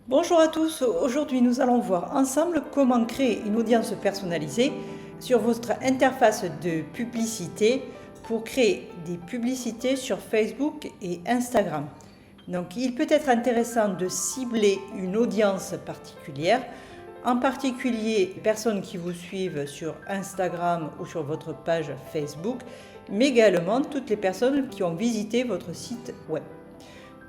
Bonjour à tous, aujourd'hui nous allons voir ensemble comment créer une audience personnalisée sur votre interface de publicité pour créer des publicités sur Facebook et Instagram. Donc il peut être intéressant de cibler une audience particulière, en particulier les personnes qui vous suivent sur Instagram ou sur votre page Facebook, mais également toutes les personnes qui ont visité votre site web.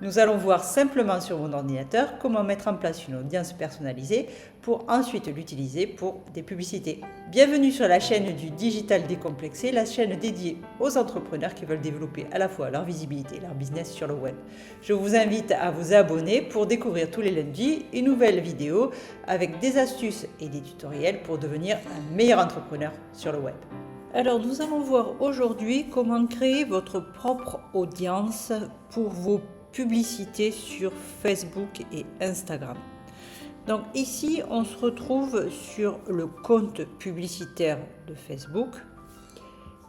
Nous allons voir simplement sur mon ordinateur comment mettre en place une audience personnalisée pour ensuite l'utiliser pour des publicités. Bienvenue sur la chaîne du Digital Décomplexé, la chaîne dédiée aux entrepreneurs qui veulent développer à la fois leur visibilité et leur business sur le web. Je vous invite à vous abonner pour découvrir tous les lundis une nouvelle vidéo avec des astuces et des tutoriels pour devenir un meilleur entrepreneur sur le web. Alors nous allons voir aujourd'hui comment créer votre propre audience pour vos publicité sur Facebook et Instagram. Donc ici, on se retrouve sur le compte publicitaire de Facebook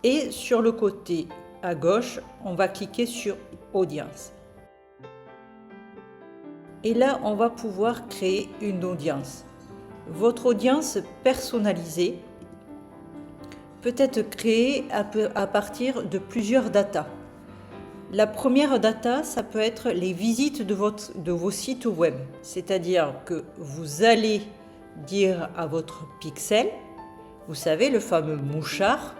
et sur le côté à gauche, on va cliquer sur Audience. Et là, on va pouvoir créer une audience. Votre audience personnalisée peut être créée à partir de plusieurs datas. La première data, ça peut être les visites de vos sites web. C'est-à-dire que vous allez dire à votre pixel, vous savez, le fameux mouchard,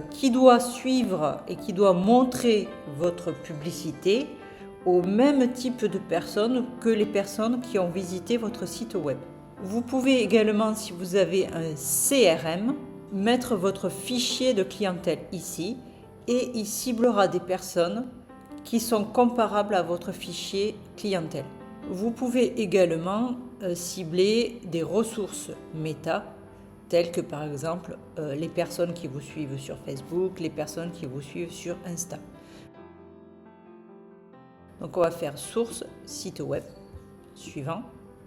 qui doit suivre et qui doit montrer votre publicité au même type de personnes que les personnes qui ont visité votre site web. Vous pouvez également, si vous avez un CRM, mettre votre fichier de clientèle ici, et il ciblera des personnes qui sont comparables à votre fichier clientèle. Vous pouvez également cibler des ressources méta, telles que par exemple les personnes qui vous suivent sur Facebook, les personnes qui vous suivent sur Insta. Donc on va faire source, site web, suivant.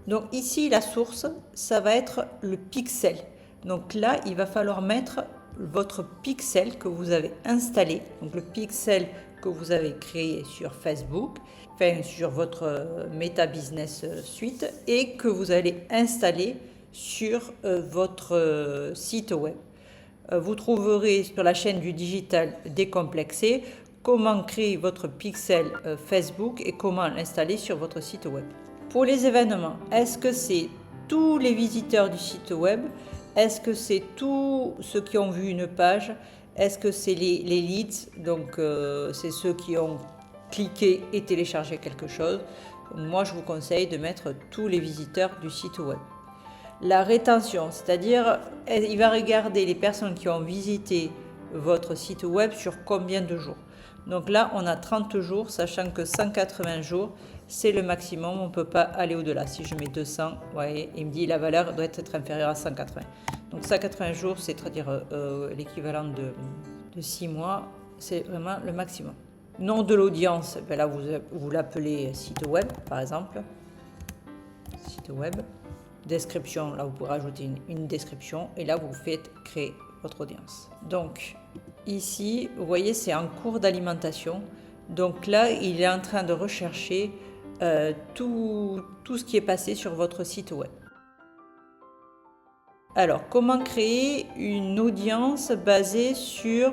Donc ici la source, ça va être le pixel. Donc là, il va falloir mettre votre pixel que vous avez installé, donc le pixel que vous avez créé sur Facebook, enfin sur votre Meta Business Suite et que vous allez installer sur votre site web. Vous trouverez sur la chaîne du Digital Décomplexé comment créer votre pixel Facebook et comment l'installer sur votre site web. Pour les événements, est-ce que c'est tous les visiteurs du site web? Est-ce que c'est tous ceux qui ont vu une page? Est-ce que c'est les leads? Donc, c'est ceux qui ont cliqué et téléchargé quelque chose. Moi, je vous conseille de mettre tous les visiteurs du site web. La rétention, c'est-à-dire, il va regarder les personnes qui ont visité votre site web sur combien de jours. Donc là, on a 30 jours, sachant que 180 jours, c'est le maximum, on ne peut pas aller au-delà. Si je mets 200, vous voyez, il me dit la valeur doit être inférieure à 180. Donc 180 jours, c'est-à-dire l'équivalent de 6 mois, c'est vraiment le maximum. Nom de l'audience, ben là vous l'appelez site web, par exemple. Site web. Description, là vous pouvez rajouter une description et là vous faites créer votre audience. Donc ici, vous voyez, c'est en cours d'alimentation. Donc là, il est en train de rechercher tout ce qui est passé sur votre site web. Alors, comment créer une audience basée sur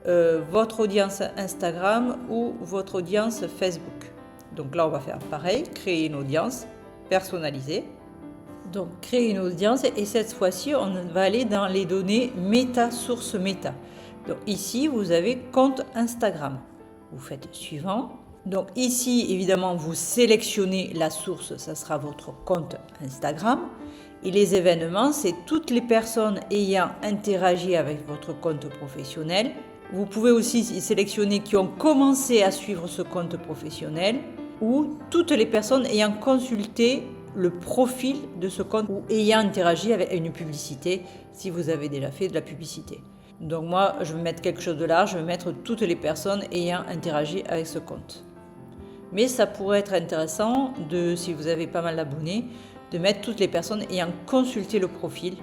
votre audience Instagram ou votre audience Facebook? Donc là, on va faire pareil, créer une audience personnalisée. Donc, créer une audience et cette fois-ci, on va aller dans les données méta, source méta. Donc ici, vous avez compte Instagram. Vous faites suivant. Donc ici, évidemment, vous sélectionnez la source, ça sera votre compte Instagram. Et les événements, c'est toutes les personnes ayant interagi avec votre compte professionnel. Vous pouvez aussi sélectionner qui ont commencé à suivre ce compte professionnel ou toutes les personnes ayant consulté le profil de ce compte ou ayant interagi avec une publicité si vous avez déjà fait de la publicité. Donc moi, je vais mettre quelque chose de large, je vais mettre toutes les personnes ayant interagi avec ce compte. Mais ça pourrait être intéressant, si vous avez pas mal d'abonnés, de mettre toutes les personnes ayant consulté le profil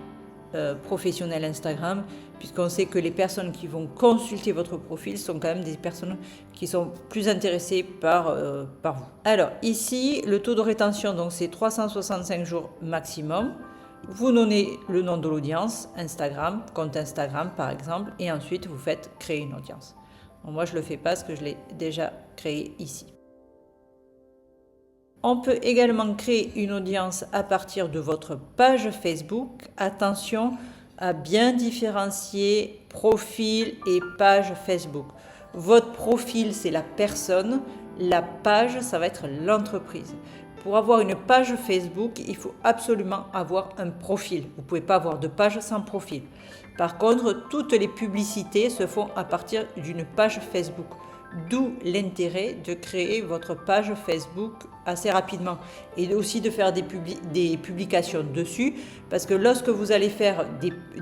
professionnel Instagram, puisqu'on sait que les personnes qui vont consulter votre profil sont quand même des personnes qui sont plus intéressées par vous. Alors ici, le taux de rétention, donc c'est 365 jours maximum. Vous donnez le nom de l'audience, Instagram, compte Instagram par exemple, et ensuite vous faites créer une audience. Bon, moi je ne le fais pas parce que je l'ai déjà créé ici. On peut également créer une audience à partir de votre page Facebook. Attention à bien différencier profil et page Facebook. Votre profil, c'est la personne. La page, ça va être l'entreprise. Pour avoir une page Facebook, il faut absolument avoir un profil. Vous ne pouvez pas avoir de page sans profil. Par contre, toutes les publicités se font à partir d'une page Facebook. D'où l'intérêt de créer votre page Facebook assez rapidement et aussi de faire des publications dessus, parce que lorsque vous allez faire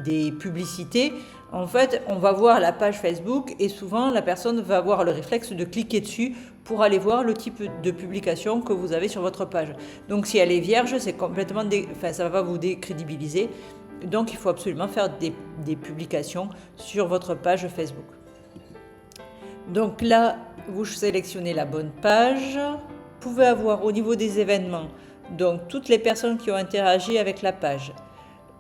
des publicités, en fait, on va voir la page Facebook et souvent la personne va avoir le réflexe de cliquer dessus pour aller voir le type de publication que vous avez sur votre page. Donc si elle est vierge, c'est complètement ça va vous décrédibiliser. Donc il faut absolument faire des publications sur votre page Facebook. Donc là, vous sélectionnez la bonne page. Vous pouvez avoir au niveau des événements, donc toutes les personnes qui ont interagi avec la page,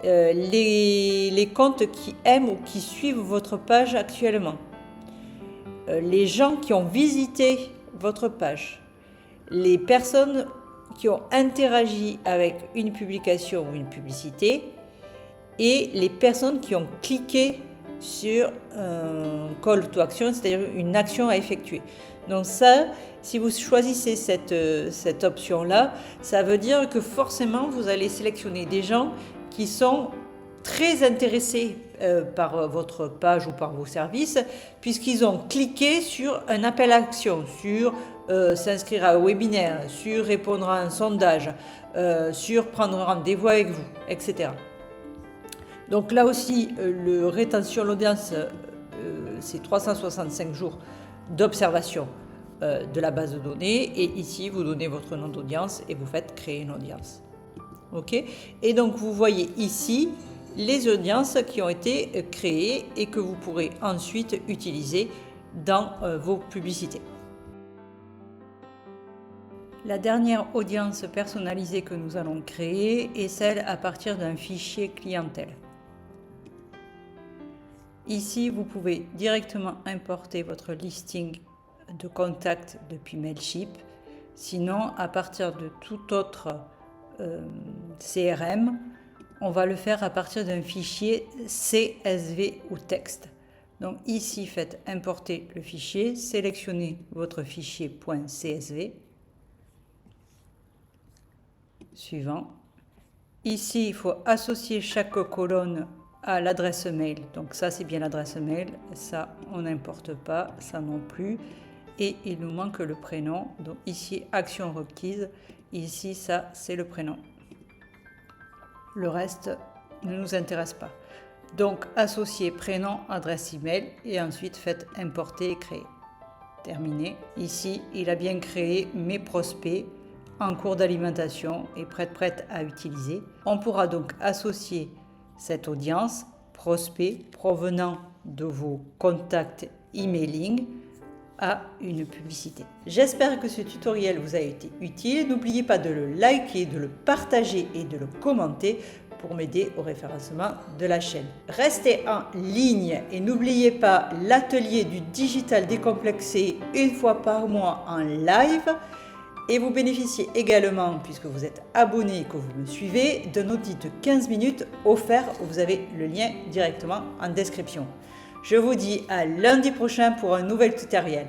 les comptes qui aiment ou qui suivent votre page actuellement, les gens qui ont visité votre page, les personnes qui ont interagi avec une publication ou une publicité et les personnes qui ont cliqué sur un call to action, c'est-à-dire une action à effectuer. Donc ça, si vous choisissez cette option-là, ça veut dire que forcément, vous allez sélectionner des gens qui sont très intéressés par votre page ou par vos services, puisqu'ils ont cliqué sur un appel à action, sur s'inscrire à un webinaire, sur répondre à un sondage, sur prendre rendez-vous avec vous, etc. Donc là aussi, le rétention l'audience, c'est 365 jours d'observation de la base de données. Et ici, vous donnez votre nom d'audience et vous faites créer une audience. OK ? Et donc, vous voyez ici les audiences qui ont été créées et que vous pourrez ensuite utiliser dans vos publicités. La dernière audience personnalisée que nous allons créer est celle à partir d'un fichier clientèle. Ici, vous pouvez directement importer votre listing de contact depuis Mailchimp. Sinon, à partir de tout autre CRM, on va le faire à partir d'un fichier CSV ou texte. Donc ici, faites importer le fichier, sélectionnez votre fichier .csv. Suivant. Ici, il faut associer chaque colonne à l'adresse mail. Donc ça, c'est bien l'adresse mail. Ça, on n'importe pas. Ça non plus. Et il nous manque le prénom. Donc ici, action requise. Ici, ça, c'est le prénom. Le reste ne nous intéresse pas. Donc, associez prénom, adresse email et ensuite faites importer et créer. Terminé. Ici, il a bien créé mes prospects en cours d'alimentation et prête à utiliser. On pourra donc associer cette audience, prospect provenant de vos contacts emailing à une publicité. J'espère que ce tutoriel vous a été utile. N'oubliez pas de le liker, de le partager et de le commenter pour m'aider au référencement de la chaîne. Restez en ligne et n'oubliez pas l'atelier du digital décomplexé une fois par mois en live. Et vous bénéficiez également, puisque vous êtes abonné et que vous me suivez, d'un audit de 15 minutes offert. Vous avez le lien directement en description. Je vous dis à lundi prochain pour un nouvel tutoriel.